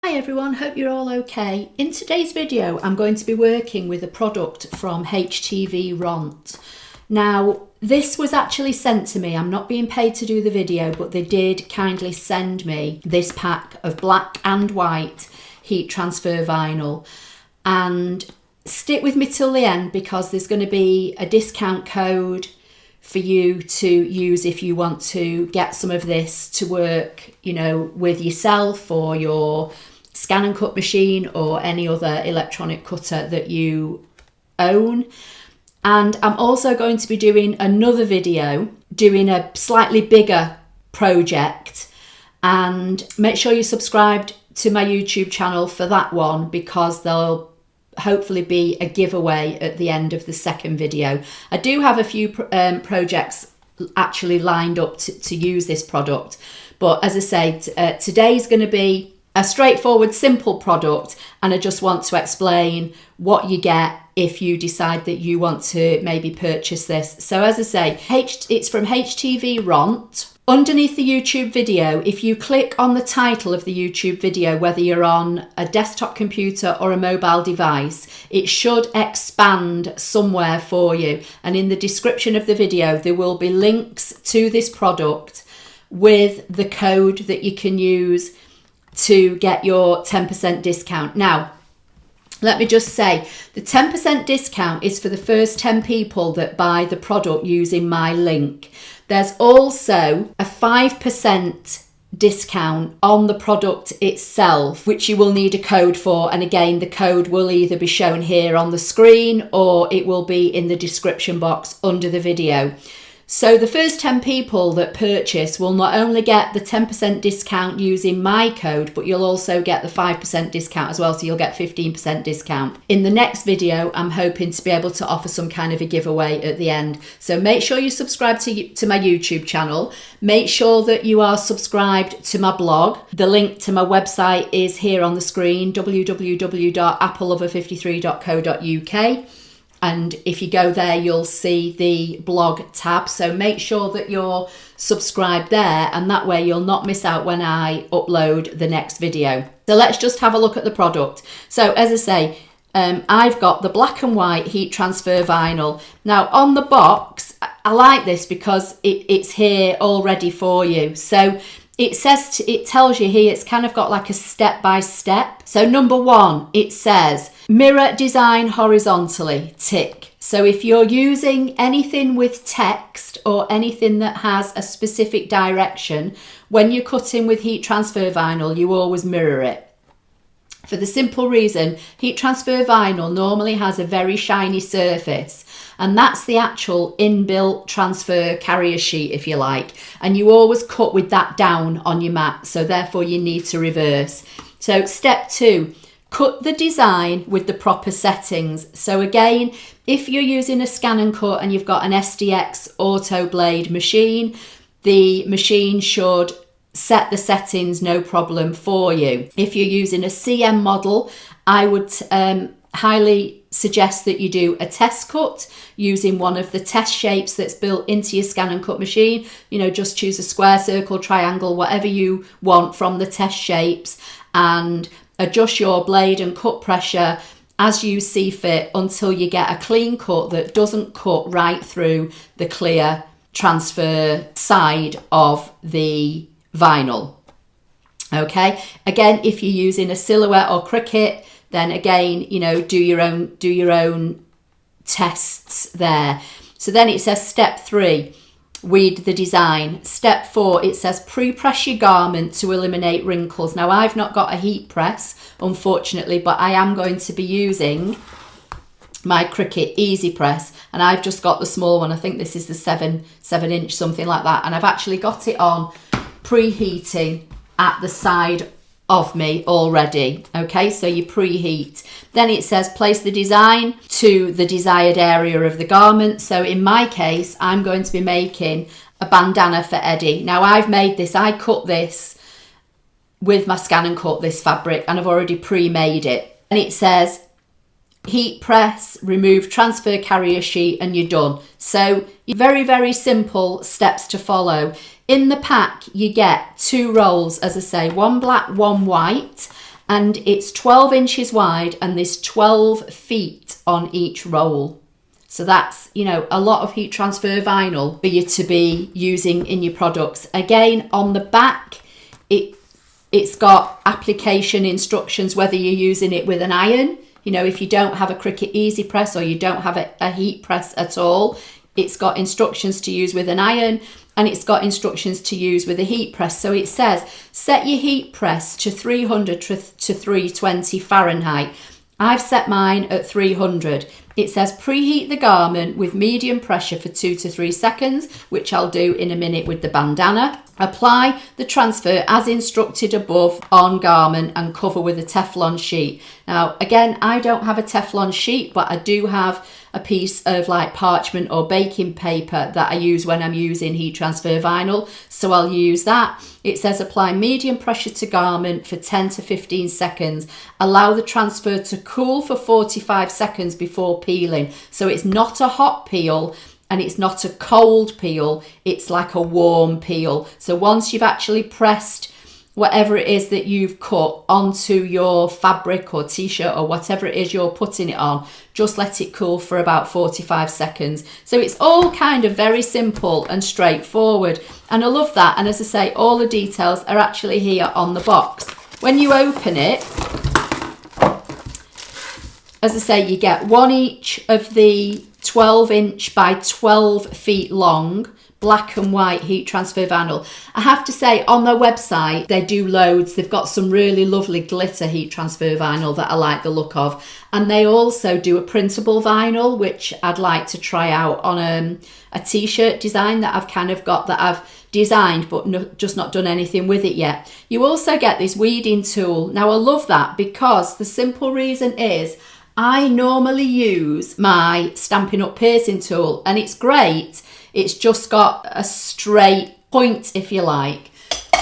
Hi everyone, hope you're all okay. In today's video I'm going to be working with a product from HTV Ront. Now this was actually sent to me, I'm not being paid to do the video, but they did kindly send me this pack of black and white heat transfer vinyl. And stick with me till the end because there's going to be a discount code for you to use if you want to get some of this to work, with yourself or your ScanNCut machine or any other electronic cutter that you own. And I'm also going to be doing another video doing a slightly bigger project, and make sure you're subscribed to my YouTube channel for that one because there'll hopefully be a giveaway at the end of the second video. I do have a few projects actually lined up to use this product, but as I say, today's going to be a straightforward, simple product, and I just want to explain what you get if you decide that you want to maybe purchase this. So as I say, it's from HTV Ront. Underneath the YouTube video, if you click on the title of the YouTube video, whether you're on a desktop computer or a mobile device, it should expand somewhere for you. And in the description of the video, there will be links to this product with the code that you can use to get your 10% discount. Now, let me just say, the 10% discount is for the first 10 people that buy the product using my link. There's also a 5% discount on the product itself, which you will need a code for. And again, the code will either be shown here on the screen or it will be in the description box under the video. So the first 10 people that purchase will not only get the 10% discount using my code, but you'll also get the 5% discount as well. So you'll get 15% discount. In the next video, I'm hoping to be able to offer some kind of a giveaway at the end. So make sure you subscribe to my YouTube channel. Make sure that you are subscribed to my blog. The link to my website is here on the screen, www.applelover53.co.uk. And if you go there, you'll see the blog tab. So make sure that you're subscribed there, and that way you'll not miss out when I upload the next video. So let's just have a look at the product. So as I say, I've got the black and white heat transfer vinyl. Now on the box, I like this because it's here all ready for you. So it tells you here, it's kind of got like a step-by-step. So number one, it says mirror design horizontally, tick. So if you're using anything with text or anything that has a specific direction, when you're cutting with heat transfer vinyl, you always mirror it. For the simple reason, heat transfer vinyl normally has a very shiny surface, and that's the actual inbuilt transfer carrier sheet, if you like. And you always cut with that down on your mat, so therefore you need to reverse. So step two, cut the design with the proper settings. So again, if you're using a ScanNCut and you've got an SDX auto blade machine, the machine should set the settings no problem for you. If you're using a CM model, I would highly suggest that you do a test cut using one of the test shapes that's built into your ScanNCut machine. Just choose a square, circle, triangle, whatever you want from the test shapes, and adjust your blade and cut pressure as you see fit until you get a clean cut that doesn't cut right through the clear transfer side of the vinyl. Okay, again, if you're using a silhouette or cricket, then again, do your own tests there. So then it says step three, weed the design. Step four, it says pre-press your garment to eliminate wrinkles. Now I've not got a heat press, unfortunately, but I am going to be using my Cricut Easy Press, and I've just got the small one. I think this is the 7 inch, something like that, and I've actually got it on preheating at the side of me already. Okay, so you preheat. Then it says place the design to the desired area of the garment. So in my case, I'm going to be making a bandana for Eddie. Now I've made this, I cut this with my ScanNCut, this fabric, and I've already pre-made it. And it says heat press, remove transfer carrier sheet, and you're done. So very, very simple steps to follow. In the pack, you get 2 rolls, as I say, one black, one white, and it's 12 inches wide and there's 12 feet on each roll. So that's, you know, a lot of heat transfer vinyl for you to be using in your products. Again, on the back, it's got application instructions, whether you're using it with an iron. You know, if you don't have a Cricut Easy Press or you don't have a heat press at all, it's got instructions to use with an iron, and it's got instructions to use with a heat press. So it says, set your heat press to 300 to 320 Fahrenheit. I've set mine at 300. It says preheat the garment with medium pressure for 2 to 3 seconds, which I'll do in a minute with the bandana. Apply the transfer as instructed above on garment and cover with a Teflon sheet. Now, again, I don't have a Teflon sheet, but I do have a piece of like parchment or baking paper that I use when I'm using heat transfer vinyl. So I'll use that. It says apply medium pressure to garment for 10 to 15 seconds. Allow the transfer to cool for 45 seconds before peeling. So it's not a hot peel and it's not a cold peel. It's like a warm peel. So once you've actually pressed whatever it is that you've cut onto your fabric or t-shirt or whatever it is you're putting it on, just let it cool for about 45 seconds. So it's all kind of very simple and straightforward, and I love that. And as I say, all the details are actually here on the box. When you open it, as I say, you get one each of the 12 inch by 12 feet long black and white heat transfer vinyl. I have to say, on their website, they do loads. They've got some really lovely glitter heat transfer vinyl that I like the look of. And they also do a printable vinyl, which I'd like to try out on a t-shirt design that I've kind of got, that I've designed, but just not done anything with it yet. You also get this weeding tool. Now, I love that because the simple reason is I normally use my Stampin' Up piercing tool, and it's great. It's just got a straight point, if you like.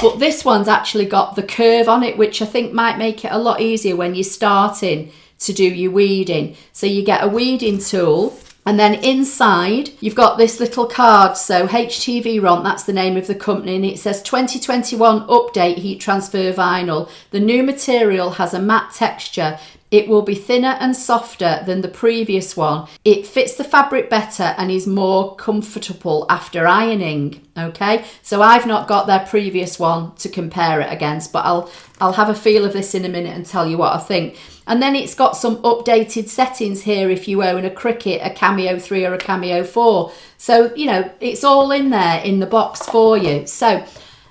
But this one's actually got the curve on it, which I think might make it a lot easier when you're starting to do your weeding. So you get a weeding tool, and then inside you've got this little card. So HTV Ront, that's the name of the company, and it says 2021 Update Heat Transfer Vinyl. The new material has a matte texture. It will be thinner and softer than the previous one. It fits the fabric better and is more comfortable after ironing. Okay, so I've not got their previous one to compare it against, but I'll have a feel of this in a minute and tell you what I think. And then it's got some updated settings here if you own a Cricut, a Cameo 3 or a Cameo 4. So, you know, it's all in there in the box for you. So,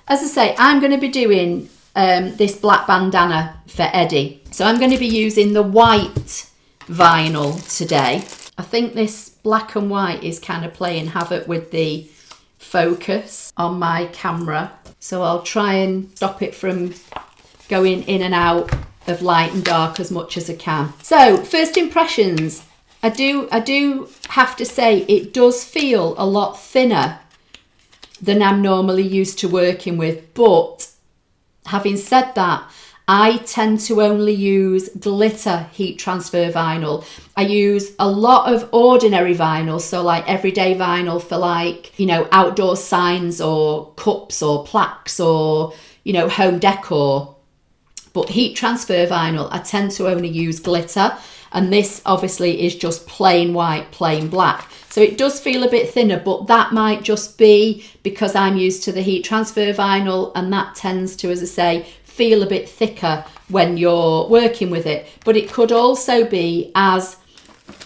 as I say, I'm going to be doing this black bandana for Eddie. So I'm going to be using the white vinyl today. I think this black and white is kind of playing havoc with the focus on my camera. So I'll try and stop it from going in and out of light and dark as much as I can. So first impressions, I do have to say it does feel a lot thinner than I'm normally used to working with, but having said that, I tend to only use glitter heat transfer vinyl. I use a lot of ordinary vinyl, so like everyday vinyl for like, you know, outdoor signs or cups or plaques or, you know, home decor. But heat transfer vinyl, I tend to only use glitter. And this obviously is just plain white, plain black. So it does feel a bit thinner, but that might just be because I'm used to the heat transfer vinyl, and that tends to, as I say, feel a bit thicker when you're working with it. But it could also be, as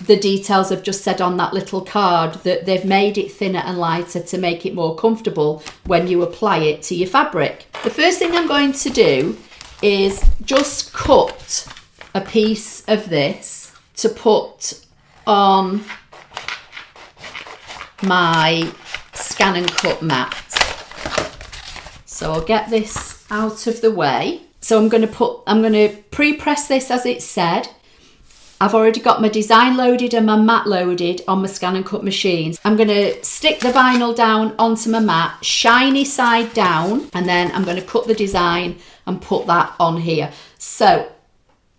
the details have just said on that little card, that they've made it thinner and lighter to make it more comfortable when you apply it to your fabric. The first thing I'm going to do is just cut a piece of this to put on my ScanNCut mat. So I'll get this out of the way. So I'm going to pre-press this as it said. I've already got my design loaded and my mat loaded on my ScanNCut machines. I'm going to stick the vinyl down onto my mat, shiny side down, and then I'm going to cut the design and put that on here. So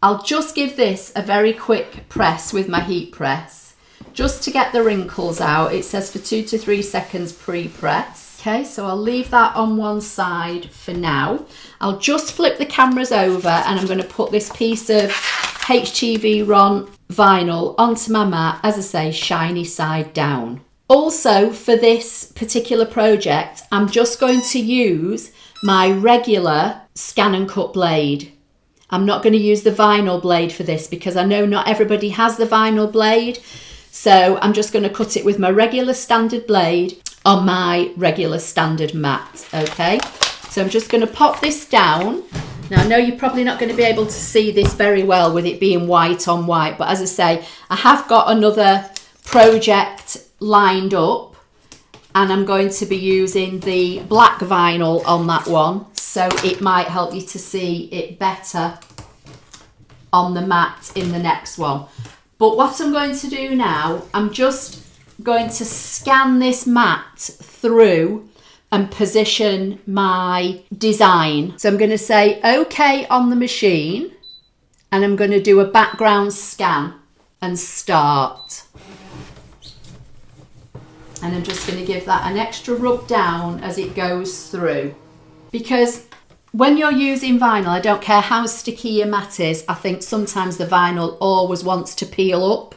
I'll just give this a very quick press with my heat press, just to get the wrinkles out. It says for 2 to 3 seconds pre-press. Okay, so I'll leave that on one side for now. I'll just flip the cameras over and I'm going to put this piece of HTV Ront vinyl onto my mat, as I say, shiny side down. Also, for this particular project, I'm just going to use my regular ScanNCut blade. I'm not going to use the vinyl blade for this because I know not everybody has the vinyl blade. So I'm just going to cut it with my regular standard blade on my regular standard mat. Okay, so I'm just going to pop this down. Now, I know you're probably not going to be able to see this very well with it being white on white, but as I say, I have got another project lined up and I'm going to be using the black vinyl on that one, so it might help you to see it better on the mat in the next one. But what I'm going to do now, I'm just going to scan this mat through and position my design. So I'm going to say OK on the machine and I'm going to do a background scan and start. And I'm just going to give that an extra rub down as it goes through. Because when you're using vinyl, I don't care how sticky your mat is, I think sometimes the vinyl always wants to peel up.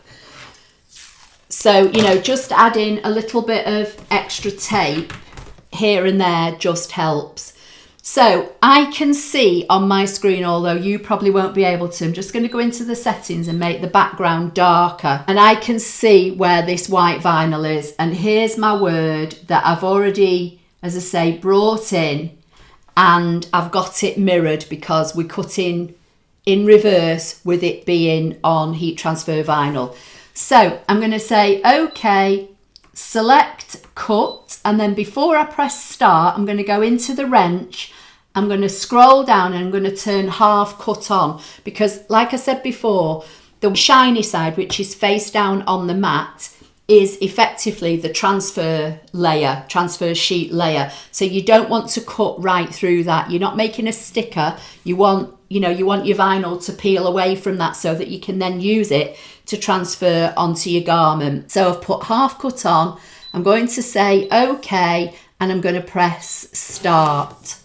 So, you know, just adding a little bit of extra tape here and there just helps. So I can see on my screen, although you probably won't be able to, I'm just going to go into the settings and make the background darker. And I can see where this white vinyl is. And here's my word that I've already, as I say, brought in. And I've got it mirrored because we're cutting in reverse with it being on heat transfer vinyl. So I'm going to say, OK, select cut. And then before I press start, I'm going to go into the wrench. I'm going to scroll down and I'm going to turn half cut on because, like I said before, the shiny side, which is face down on the mat, is effectively the transfer layer, transfer sheet layer. So you don't want to cut right through that. You're not making a sticker. You want, you want your vinyl to peel away from that so that you can then use it to transfer onto your garment. So I've put half cut on. I'm going to say OK and I'm going to press start.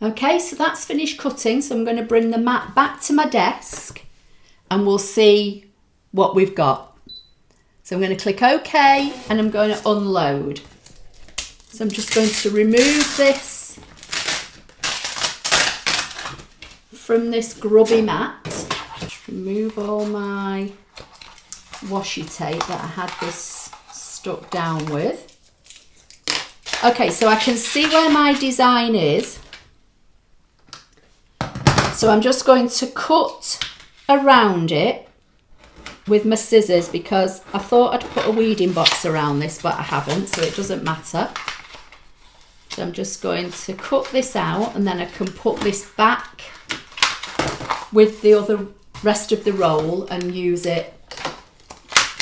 Okay, so that's finished cutting. So I'm going to bring the mat back to my desk and we'll see what we've got. So I'm going to click OK and I'm going to unload. So I'm just going to remove this from this grubby mat. Remove all my washi tape that I had this stuck down with. Okay, so I can see where my design is. So I'm just going to cut around it with my scissors because I thought I'd put a weeding box around this, but I haven't, so it doesn't matter. So I'm just going to cut this out and then I can put this back with the rest of the roll and use it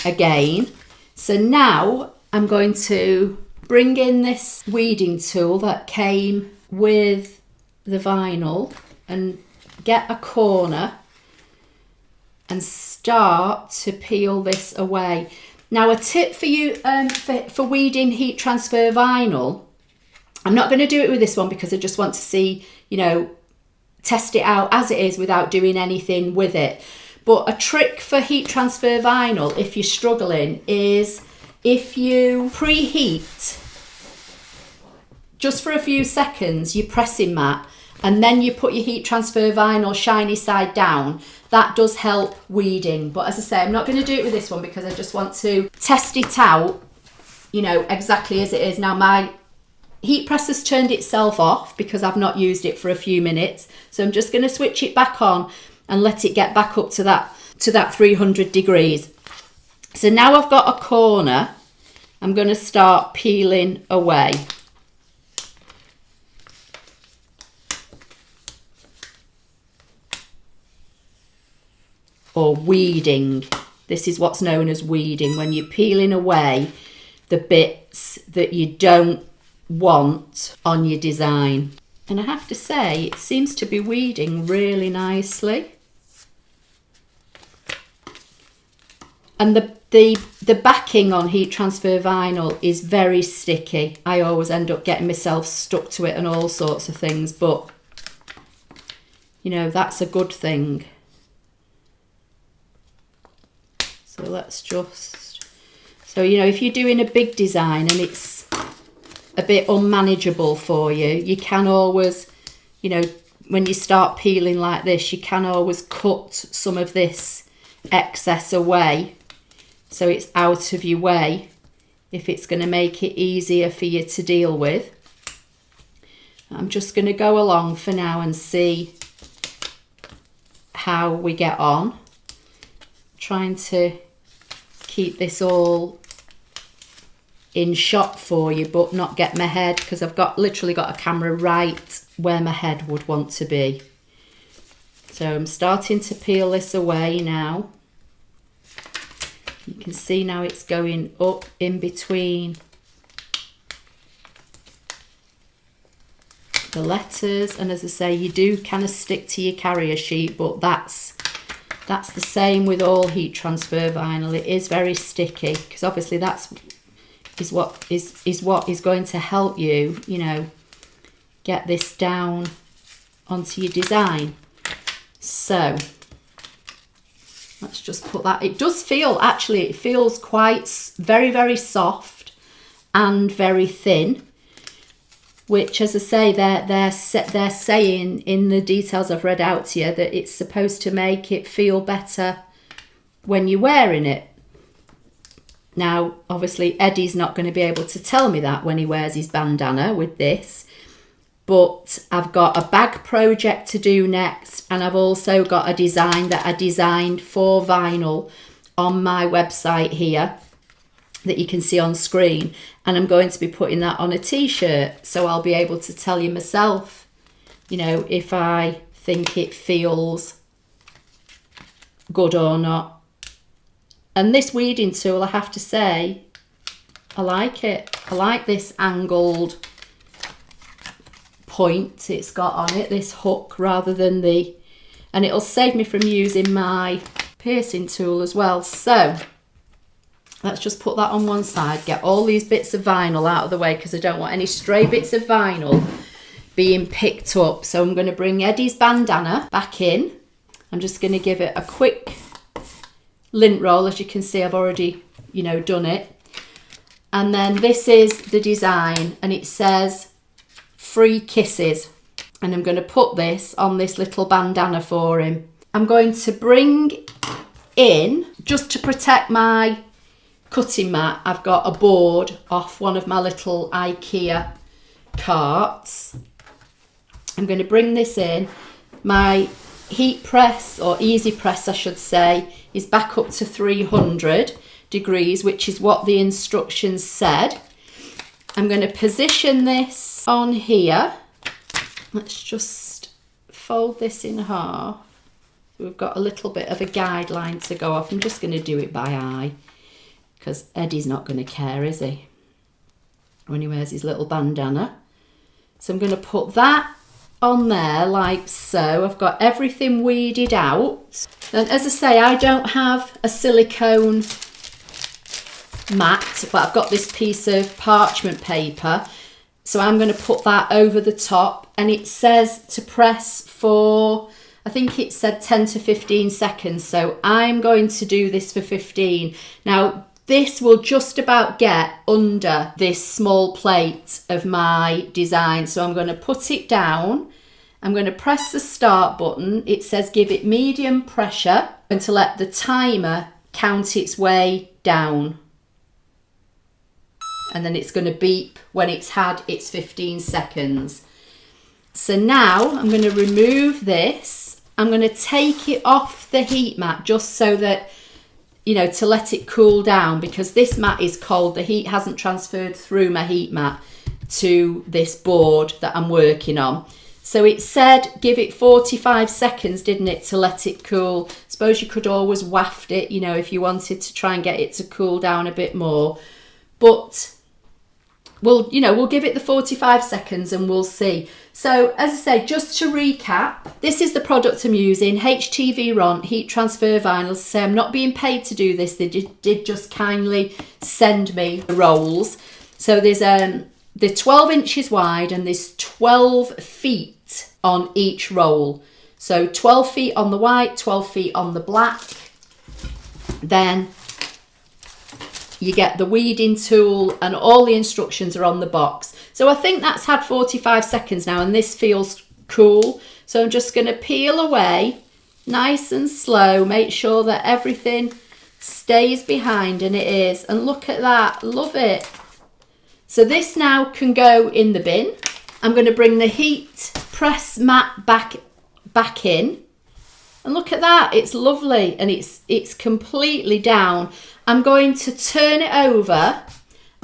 again. So now I'm going to bring in this weeding tool that came with the vinyl and get a corner and start to peel this away. Now, a tip for you for weeding heat transfer vinyl, I'm not going to do it with this one because I just want to see, you know, test it out as it is without doing anything with it. But a trick for heat transfer vinyl, if you're struggling, is if you preheat just for a few seconds your pressing mat and then you put your heat transfer vinyl shiny side down, that does help weeding. But as I say, I'm not going to do it with this one because I just want to test it out, you know, exactly as it is. Now, my heat press has turned itself off because I've not used it for a few minutes. So I'm just going to switch it back on and let it get back up to that 300 degrees. So now I've got a corner, I'm going to start peeling away. Or weeding. This is what's known as weeding, when you're peeling away the bits that you don't want on your design. And I have to say, it seems to be weeding really nicely. And the backing on heat transfer vinyl is very sticky. I always end up getting myself stuck to it and all sorts of things, but you know, that's a good thing. So let's just, so you know, if you're doing a big design and it's a bit unmanageable for you, you can always, you know, when you start peeling like this, you can always cut some of this excess away so it's out of your way if it's going to make it easier for you to deal with. I'm just going to go along for now and see how we get on. Trying to keep this all in shot for you, but not get my head, because I've literally got a camera right where my head would want to be. So I'm starting to peel this away now. You can see now it's going up in between the letters, and as I say, you do kind of stick to your carrier sheet, but that's the same with all heat transfer vinyl. It is very sticky because obviously that's what is going to help you, you know, get this down onto your design. So let's just put that. It does feel, actually, it feels quite very, very soft and very thin, which, as I say, they're saying in the details I've read out to you that it's supposed to make it feel better when you're wearing it. Now, obviously, Eddie's not going to be able to tell me that when he wears his bandana with this, but I've got a bag project to do next, and I've also got a design that I designed for vinyl on my website here that you can see on screen, and I'm going to be putting that on a t-shirt, so I'll be able to tell you myself, you know, if I think it feels good or not. And this weeding tool, I have to say, I like it. I like this angled point it's got on it, this hook, rather than and it'll save me from using my piercing tool as well. So let's just put that on one side, get all these bits of vinyl out of the way because I don't want any stray bits of vinyl being picked up. So I'm going to bring Eddie's bandana back in. I'm just going to give it a quick lint roll. As you can see, I've already, you know, done it. And then this is the design, and it says free kisses. And I'm going to put this on this little bandana for him. I'm going to bring in, just to protect my cutting mat, I've got a board off one of my little IKEA carts. I'm going to bring this in. My heat press, or easy press I should say, is back up to 300 degrees, which is what the instructions said. I'm going to position this on here. Let's just fold this in half. We've got a little bit of a guideline to go off. I'm just going to do it by eye because Eddie's not going to care, is he, when he wears his little bandana. So I'm going to put that on there like so. I've got everything weeded out. And as I say, I don't have a silicone mat, but I've got this piece of parchment paper. So I'm going to put that over the top, and it says to press for, I think it said 10 to 15 seconds. So I'm going to do this for 15. Now, this will just about get under this small plate of my design. So I'm going to put it down. I'm going to press the start button. It says give it medium pressure and to let the timer count its way down. And then it's going to beep when it's had its 15 seconds. So now I'm going to remove this. I'm going to take it off the heat mat just so that, you know, to let it cool down, because this mat is cold. The heat hasn't transferred through my heat mat to this board that I'm working on. So it said give it 45 seconds, didn't it, to let it cool. Suppose you could always waft it, you know, if you wanted to try and get it to cool down a bit more. But we'll give it the 45 seconds and we'll see. So as I say, just to recap, this is the product I'm using, HTV Ront heat transfer vinyl. So I'm not being paid to do this. They did just kindly send me the rolls. So there's they're 12 inches wide and there's 12 feet on each roll. So 12 feet on the white, 12 feet on the black. Then you get the weeding tool and all the instructions are on the box. So I think that's had 45 seconds now and this feels cool. So I'm just going to peel away nice and slow, make sure that everything stays behind, and it is. And look at that, love it. So this now can go in the bin. I'm going to bring the heat press mat back in. And look at that, it's lovely and it's completely down. I'm going to turn it over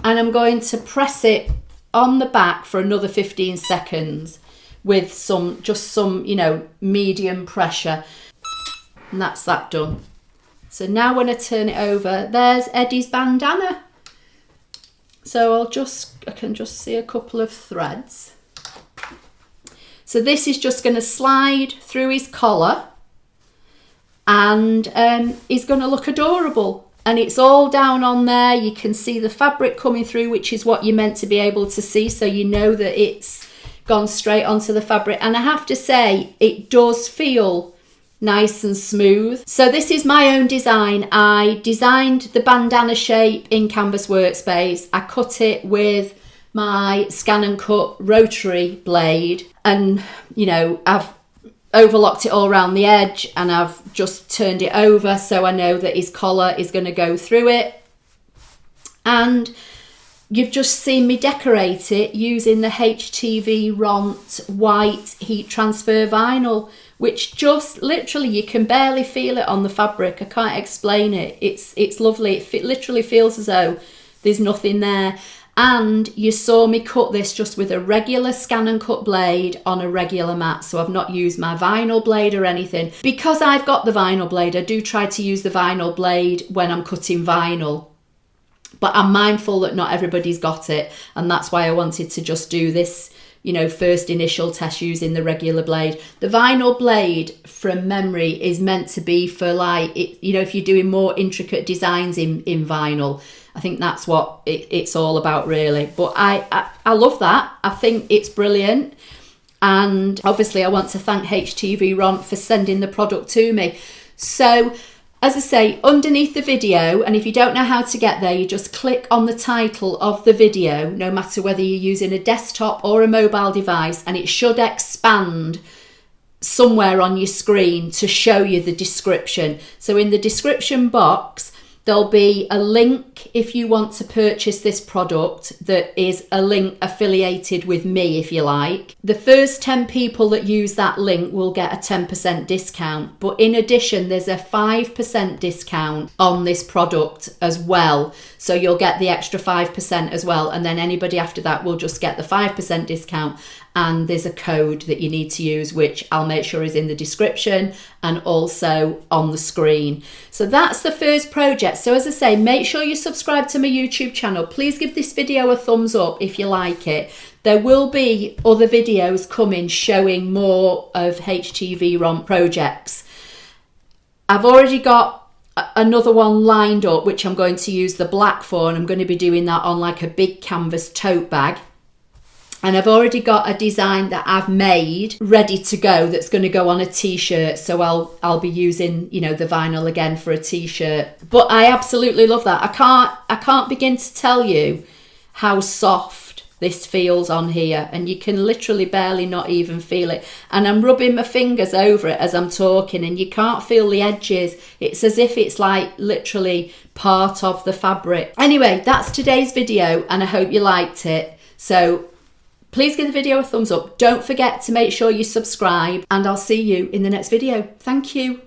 and I'm going to press it on the back for another 15 seconds with some, you know, medium pressure. And that's that done. So now when I turn it over, there's Eddie's bandana. So I can just see a couple of threads. So this is just going to slide through his collar and he's going to look adorable. And it's all down on there. You can see the fabric coming through, which is what you're meant to be able to see. So you know that it's gone straight onto the fabric. And I have to say, it does feel nice and smooth. So this is my own design. I designed the bandana shape in Canvas Workspace. I cut it with my ScanNCut rotary blade, and you know, I've overlocked it all around the edge and I've just turned it over so I know that his collar is going to go through it. And you've just seen me decorate it using the HTV Ront white heat transfer vinyl, which just literally, you can barely feel it on the fabric. I can't explain it. It's lovely. It literally feels as though there's nothing there. And you saw me cut this just with a regular ScanNCut blade on a regular mat. So I've not used my vinyl blade or anything. Because I've got the vinyl blade, I do try to use the vinyl blade when I'm cutting vinyl. But I'm mindful that not everybody's got it. And that's why I wanted to just do this, you know, first initial test using the regular blade. The vinyl blade, from memory, is meant to be for, like, you know, if you're doing more intricate designs in vinyl. I think that's what it's all about, really. But I love that. I think it's brilliant. And obviously I want to thank HTV Ront for sending the product to me. So as I say, underneath the video, and if you don't know how to get there, you just click on the title of the video, no matter whether you're using a desktop or a mobile device, and it should expand somewhere on your screen to show you the description. So in the description box, there'll be a link if you want to purchase this product that is a link affiliated with me, if you like. The first 10 people that use that link will get a 10% discount. But in addition, there's a 5% discount on this product as well. So you'll get the extra 5% as well. And then anybody after that will just get the 5% discount. And there's a code that you need to use, which I'll make sure is in the description and also on the screen. So that's the first project. So as I say, make sure you subscribe to my YouTube channel. Please give this video a thumbs up if you like it. There will be other videos coming showing more of HTV Ront projects. I've already got another one lined up, which I'm going to use the black for, and I'm going to be doing that on like a big canvas tote bag. And I've already got a design that I've made ready to go that's going to go on a t-shirt. So I'll be using, you know, the vinyl again for a t-shirt. But I absolutely love that. I can't begin to tell you how soft this feels on here, and you can literally barely not even feel it. And I'm rubbing my fingers over it as I'm talking, and you can't feel the edges. It's as if it's like literally part of the fabric. Anyway, that's today's video, and I hope you liked it. So please give the video a thumbs up. Don't forget to make sure you subscribe, and I'll see you in the next video. Thank you.